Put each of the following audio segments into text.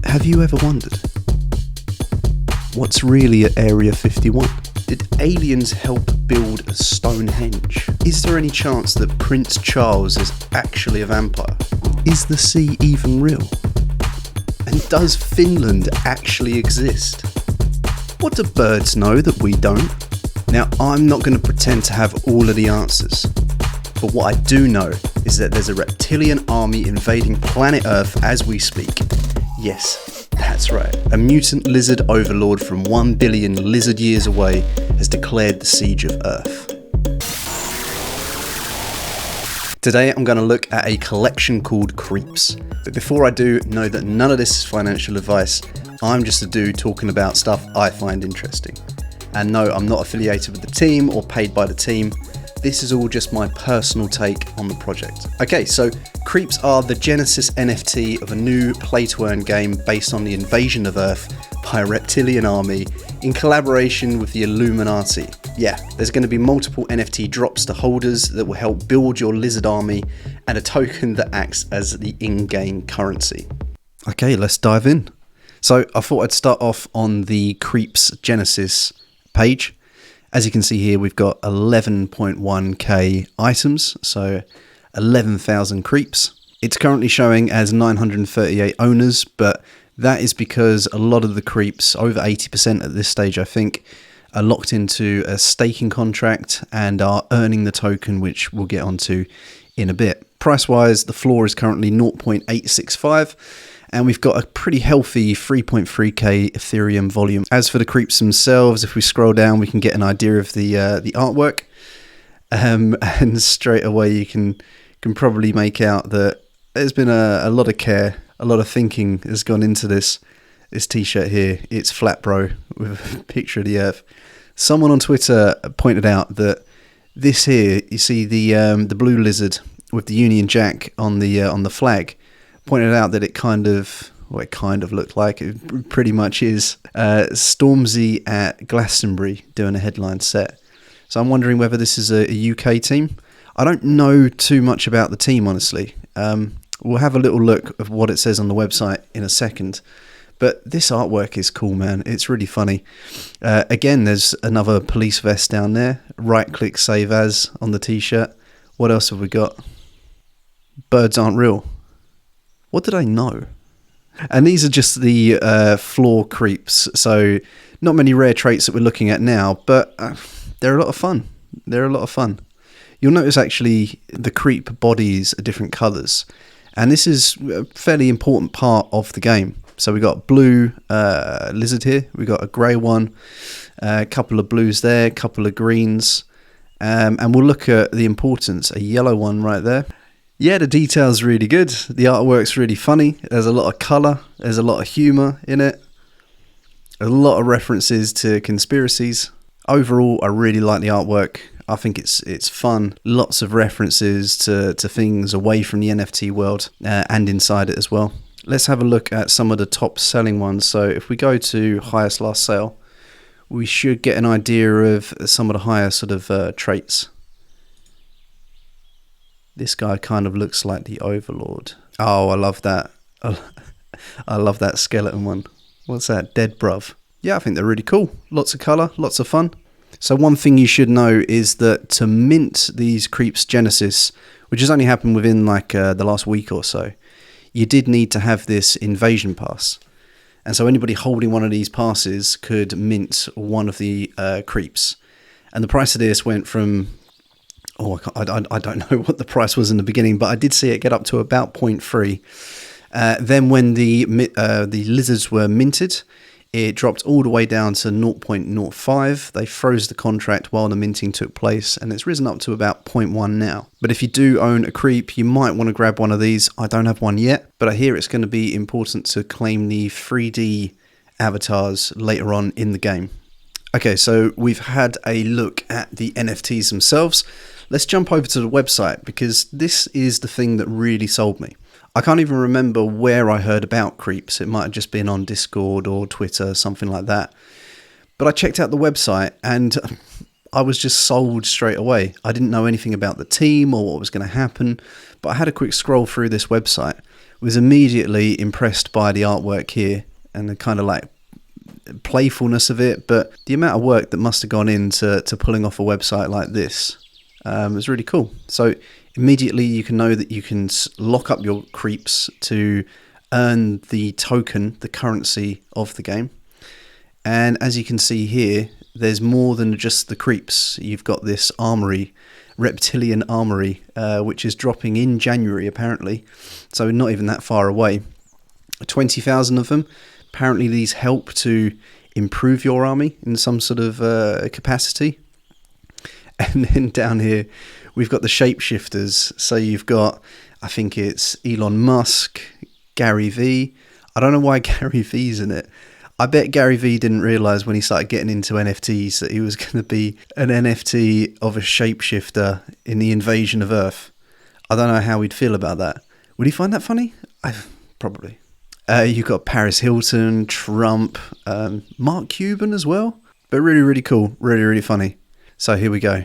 Have you ever wondered what's really at Area 51? Did aliens help build a Stonehenge? Is there any chance that Prince Charles is actually a vampire? Is the sea even real? And does Finland actually exist? What do birds know that we don't? Now, I'm not going to pretend to have all of the answers, but what I do know is that there's a reptilian army invading planet Earth as we speak. Yes, that's right. A mutant lizard overlord from 1 billion lizard years away has declared the siege of Earth. Today I'm going to look at a collection called Creepz. But before I do, know that none of this is financial advice. I'm just a dude talking about stuff I find interesting. And no, I'm not affiliated with the team or paid by the team. This is all just my personal take on the project. Okay, so Creepz are the Genesis NFT of a new play-to-earn game based on the invasion of Earth by a reptilian army in collaboration with the Illuminati. Yeah, there's going to be multiple NFT drops to holders that will help build your lizard army and a token that acts as the in-game currency. Okay, let's dive in. So I thought I'd start off on the Creepz Genesis page. As you can see here, we've got 11.1k items, so 11,000 Creepz. It's currently showing as 938 owners, but that is because a lot of the Creepz, over 80% at this stage I think, are locked into a staking contract and are earning the token, which we'll get onto in a bit. Price-wise, the floor is currently 0.865. And we've got a pretty healthy 3.3k Ethereum volume. As for the Creepz themselves, if we scroll down, we can get an idea of the artwork. And straight away, you can probably make out that there's been a lot of care, a lot of thinking has gone into this t-shirt here. It's flat bro with a picture of the Earth. Someone on Twitter pointed out that this here, you see the blue lizard with the Union Jack on the flag. Pointed out that it kind of looked like, it pretty much is, Stormzy at Glastonbury doing a headline set. So I'm wondering whether this is a UK team. I don't know too much about the team, honestly. We'll have a little look at what it says on the website in a second. But this artwork is cool, man. It's really funny. Again, there's another police vest down there. Right-click save as on the t-shirt. What else have we got? Birds aren't real. What did I know? And these are just the floor Creepz. So not many rare traits that we're looking at now, but they're a lot of fun. You'll notice actually the creep bodies are different colours. And this is a fairly important part of the game. So we got blue lizard here. We got a grey one, a couple of blues there, a couple of greens. And we'll look at the importance. A yellow one right there. Yeah, the detail's really good. The artwork's really funny. There's a lot of colour. There's a lot of humour in it. A lot of references to conspiracies. Overall, I really like the artwork. I think it's fun. Lots of references to things away from the NFT world and inside it as well. Let's have a look at some of the top selling ones. So if we go to highest last sale, we should get an idea of some of the higher sort of traits. This guy kind of looks like the Overlord. Oh, I love that. I love that skeleton one. What's that? Dead bruv. Yeah, I think they're really cool. Lots of colour, lots of fun. So one thing you should know is that to mint these Creepz Genesis, which has only happened within like the last week or so, you did need to have this invasion pass. And so anybody holding one of these passes could mint one of the Creepz. And the price of this went from... I don't know what the price was in the beginning, but I did see it get up to about 0.3. Then when the lizards were minted, it dropped all the way down to 0.05. They froze the contract while the minting took place, and it's risen up to about 0.1 now. But if you do own a creep, you might want to grab one of these. I don't have one yet, but I hear it's going to be important to claim the 3D avatars later on in the game. Okay, so we've had a look at the NFTs themselves. Let's jump over to the website because this is the thing that really sold me. I can't even remember where I heard about Creepz. It might have just been on Discord or Twitter, something like that. But I checked out the website and I was just sold straight away. I didn't know anything about the team or what was going to happen, but I had a quick scroll through this website. was immediately impressed by the artwork here and the kind of like playfulness of it, but the amount of work that must have gone into pulling off a website like this was really cool. So immediately you can know that you can lock up your Creepz to earn the token, the currency of the game. And as you can see here, there's more than just the Creepz. You've got this armory, reptilian armory, which is dropping in January apparently, so not even that far away. 20,000 of them. Apparently these help to improve your army in some sort of capacity. And then down here we've got the shapeshifters. So you've got, I think it's Elon Musk, Gary Vee. I don't know why Gary Vee's in it. I bet Gary Vee didn't realise when he started getting into NFTs that he was going to be an NFT of a shapeshifter in the invasion of Earth. I don't know how he'd feel about that. Would he find that funny? Probably. You've got Paris Hilton, Trump, Mark Cuban as well. But really, really cool. Really, really funny. So here we go.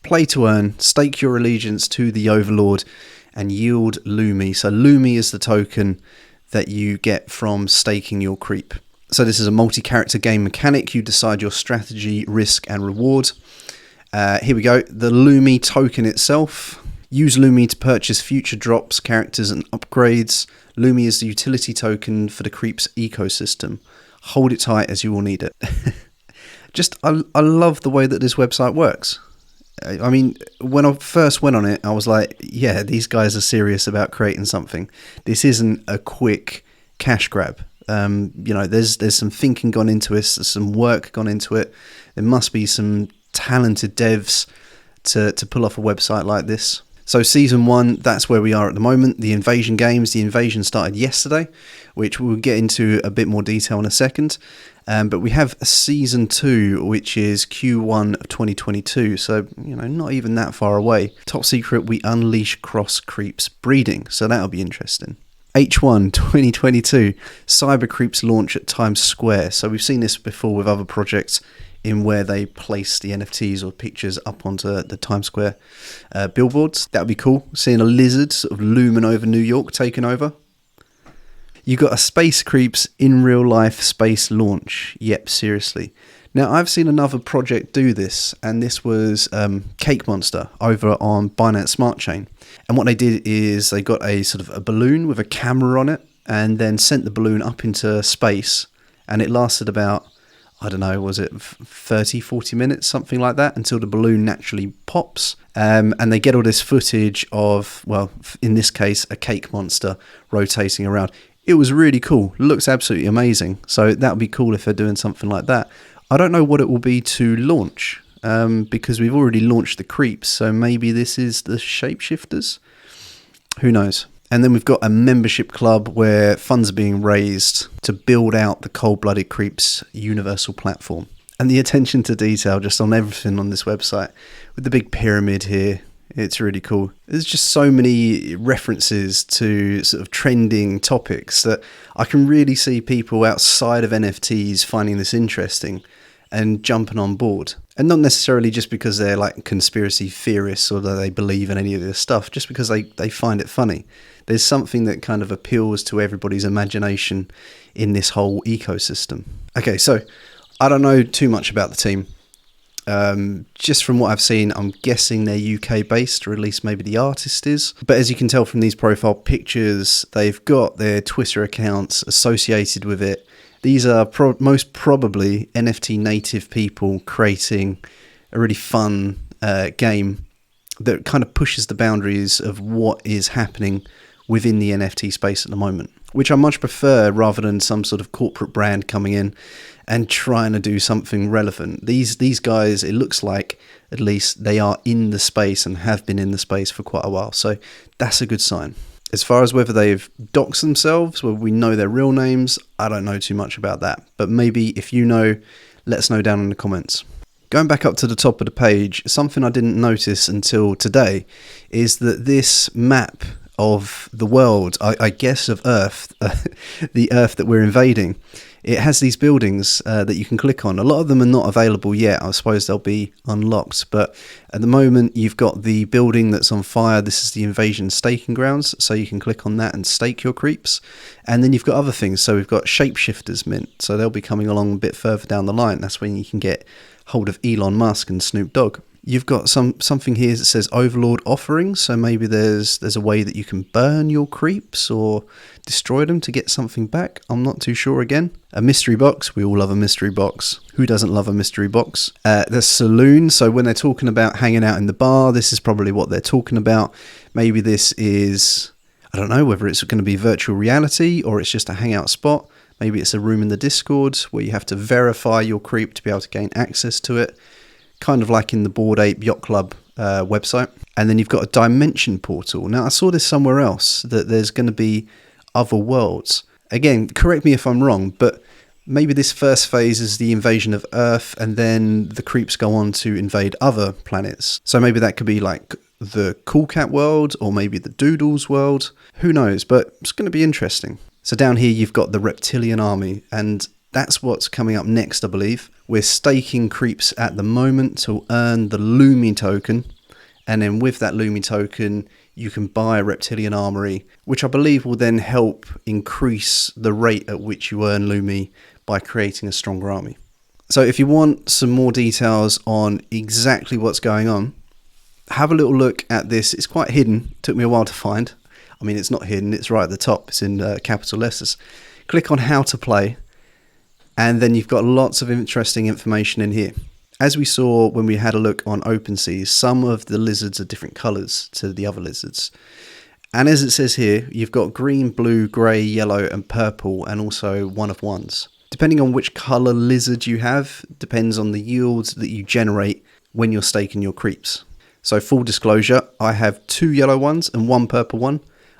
Play to earn. Stake your allegiance to the Overlord and yield loomi. So loomi is the token that you get from staking your creep. So this is a multi-character game mechanic. You decide your strategy, risk, and reward. Here we go. The loomi token itself. Use loomi to purchase future drops, characters, and upgrades. Loomi is the utility token for the Creepz ecosystem. Hold it tight as you will need it. I love the way that this website works. I mean, when I first went on it, I was like, yeah, these guys are serious about creating something. This isn't a quick cash grab. There's some thinking gone into it, there's some work gone into it. There must be some talented devs to pull off a website like this. So season 1, that's where we are at the moment. The invasion games, the invasion started yesterday, which we'll get into a bit more detail in a second. But we have season 2, which is Q1 of 2022. So, not even that far away. Top secret, we unleash cross Creepz breeding. So that'll be interesting. H1 2022, Cyber Creepz launch at Times Square. So we've seen this before with other projects in where they place the NFTs or pictures up onto the Times Square billboards. That would be cool. Seeing a lizard sort of looming over New York, taking over. You got a Space Creepz in real life space launch. Yep, seriously. Now, I've seen another project do this, and this was Cake Monster over on Binance Smart Chain. And what they did is they got a sort of a balloon with a camera on it and then sent the balloon up into space, and it lasted about, I don't know, was it 30, 40 minutes, something like that, until the balloon naturally pops. And they get all this footage of, well, in this case, a cake monster rotating around. It was really cool. Looks absolutely amazing. So that would be cool if they're doing something like that. I don't know what it will be to launch, because we've already launched the Creepz, so maybe this is the shapeshifters? Who knows? And then we've got a membership club where funds are being raised to build out the cold-blooded Creepz universal platform. And the attention to detail just on everything on this website, with the big pyramid here, it's really cool. There's just so many references to sort of trending topics that I can really see people outside of NFTs finding this interesting and jumping on board. And not necessarily just because they're like conspiracy theorists or that they believe in any of this stuff, just because they find it funny. There's something that kind of appeals to everybody's imagination in this whole ecosystem. Okay, so I don't know too much about the team. Just from what I've seen, I'm guessing they're UK based, or at least maybe the artist is. But as you can tell from these profile pictures, they've got their Twitter accounts associated with it. These are most probably NFT native people creating a really fun game that kind of pushes the boundaries of what is happening within the NFT space at the moment, which I much prefer rather than some sort of corporate brand coming in and trying to do something relevant. These guys, it looks like at least they are in the space and have been in the space for quite a while. So that's a good sign. As far as whether they've doxed themselves, whether we know their real names, I don't know too much about that. But maybe if you know, let us know down in the comments. Going back up to the top of the page, something I didn't notice until today is that this map of the world, I guess of Earth, the Earth that we're invading, it has these buildings that you can click on. A lot of them are not available yet. I suppose they'll be unlocked. But at the moment, you've got the building that's on fire. This is the invasion staking grounds. So you can click on that and stake your Creepz. And then you've got other things. So we've got shapeshifters mint. So they'll be coming along a bit further down the line. That's when you can get hold of Elon Musk and Snoop Dogg. You've got something here that says Overlord offerings, so maybe there's a way that you can burn your Creepz or destroy them to get something back. I'm not too sure again. A mystery box, we all love a mystery box. Who doesn't love a mystery box? The saloon, so when they're talking about hanging out in the bar, this is probably what they're talking about. Maybe this is, I don't know whether it's going to be virtual reality or it's just a hangout spot. Maybe it's a room in the Discord where you have to verify your Creep to be able to gain access to it. Kind of like in the Bored Ape Yacht Club website. And then you've got a dimension portal. Now, I saw this somewhere else, that there's going to be other worlds. Again, correct me if I'm wrong, but maybe this first phase is the invasion of Earth, and then the Creepz go on to invade other planets. So maybe that could be like the Cool Cat world, or maybe the Doodles world. Who knows, but it's going to be interesting. So down here, you've got the reptilian army, and that's what's coming up next, I believe. We're staking Creepz at the moment to earn the loomi token. And then with that loomi token, you can buy a reptilian armory, which I believe will then help increase the rate at which you earn loomi by creating a stronger army. So if you want some more details on exactly what's going on, have a little look at this. It's quite hidden. Took me a while to find. I mean, it's not hidden. It's right at the top. It's in capital letters. Click on how to play. And then you've got lots of interesting information in here. As we saw when we had a look on OpenSea, some of the lizards are different colours to the other lizards. And as it says here, you've got green, blue, grey, yellow and purple, and also one of ones. Depending on which colour lizard you have, depends on the yields that you generate when you're staking your Creepz. So full disclosure, I have 2 yellow ones and 1 purple one.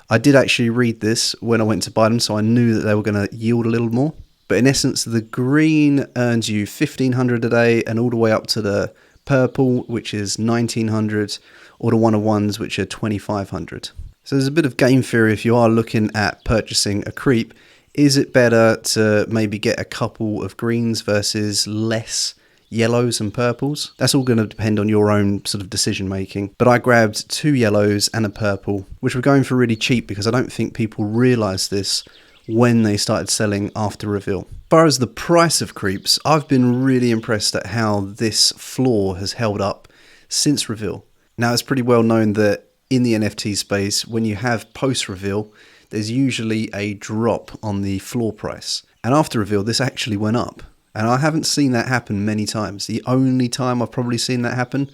I did actually read this when I went to buy them, so I knew that they were going to yield a little more. But in essence, the green earns you 1,500 a day, and all the way up to the purple, which is 1,900, or the one of ones, which are 2,500. So there's a bit of game theory if you are looking at purchasing a Creep. Is it better to maybe get a couple of greens versus less yellows and purples? That's all going to depend on your own sort of decision making. But I grabbed 2 yellows and a purple, which were going for really cheap because I don't think people realise this when they started selling after reveal. As far as the price of Creepz, I've been really impressed at how this floor has held up since reveal. Now, it's pretty well known that in the NFT space, when you have post-reveal, there's usually a drop on the floor price. And after reveal, this actually went up. And I haven't seen that happen many times. The only time I've probably seen that happen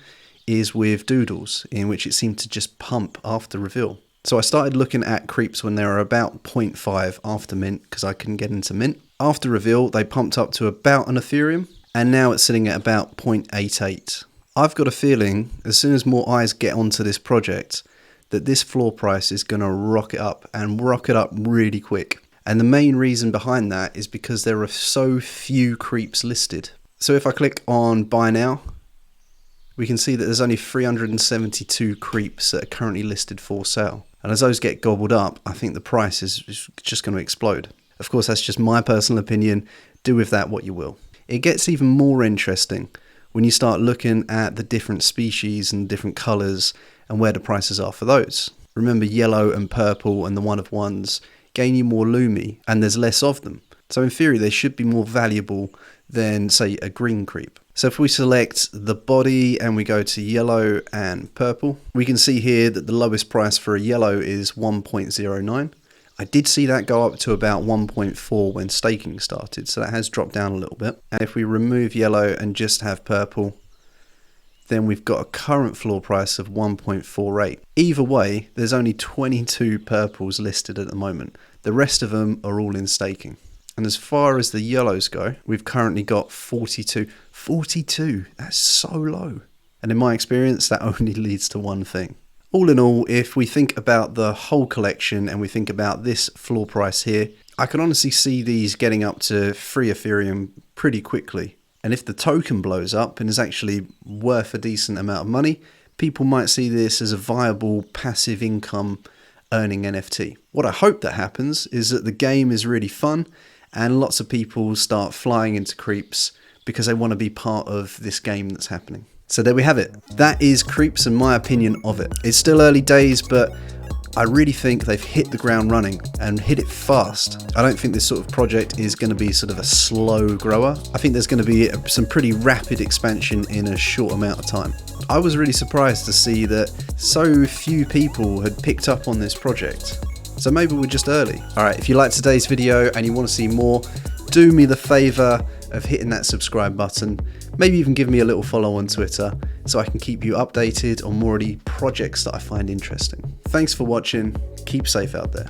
is with Doodles, in which it seemed to just pump after reveal. So I started looking at Creepz when they were about 0.5 after mint, because I couldn't get into mint. After reveal, they pumped up to about an Ethereum, and now it's sitting at about 0.88. I've got a feeling, as soon as more eyes get onto this project, that this floor price is going to rocket up, and rocket up really quick. And the main reason behind that is because there are so few Creepz listed. So if I click on buy now, we can see that there's only 372 Creepz that are currently listed for sale. And as those get gobbled up, I think the price is just going to explode. Of course, that's just my personal opinion. Do with that what you will. It gets even more interesting when you start looking at the different species and different colours and where the prices are for those. Remember, yellow and purple and the one of ones gain you more loomi, and there's less of them. So in theory, they should be more valuable than, say, a green Creep. So if we select the body and we go to yellow and purple, we can see here that the lowest price for a yellow is 1.09. I did see that go up to about 1.4 when staking started, so that has dropped down a little bit. And if we remove yellow and just have purple, then we've got a current floor price of 1.48. Either way, there's only 22 purples listed at the moment. The rest of them are all in staking. And as far as the yellows go, we've currently got 42. 42, that's so low. And in my experience, that only leads to one thing. All in all, if we think about the whole collection and we think about this floor price here, I can honestly see these getting up to 3 Ethereum pretty quickly. And if the token blows up and is actually worth a decent amount of money, people might see this as a viable passive income earning NFT. What I hope that happens is that the game is really fun and lots of people start flying into Creepz because they want to be part of this game that's happening. So there we have it. That is Creepz and my opinion of it. It's still early days, but I really think they've hit the ground running and hit it fast. I don't think this sort of project is going to be sort of a slow grower. I think there's going to be some pretty rapid expansion in a short amount of time. I was really surprised to see that so few people had picked up on this project. So maybe we're just early. Alright, if you liked today's video and you want to see more, do me the favour of hitting that subscribe button. Maybe even give me a little follow on Twitter so I can keep you updated on more of the projects that I find interesting. Thanks for watching. Keep safe out there.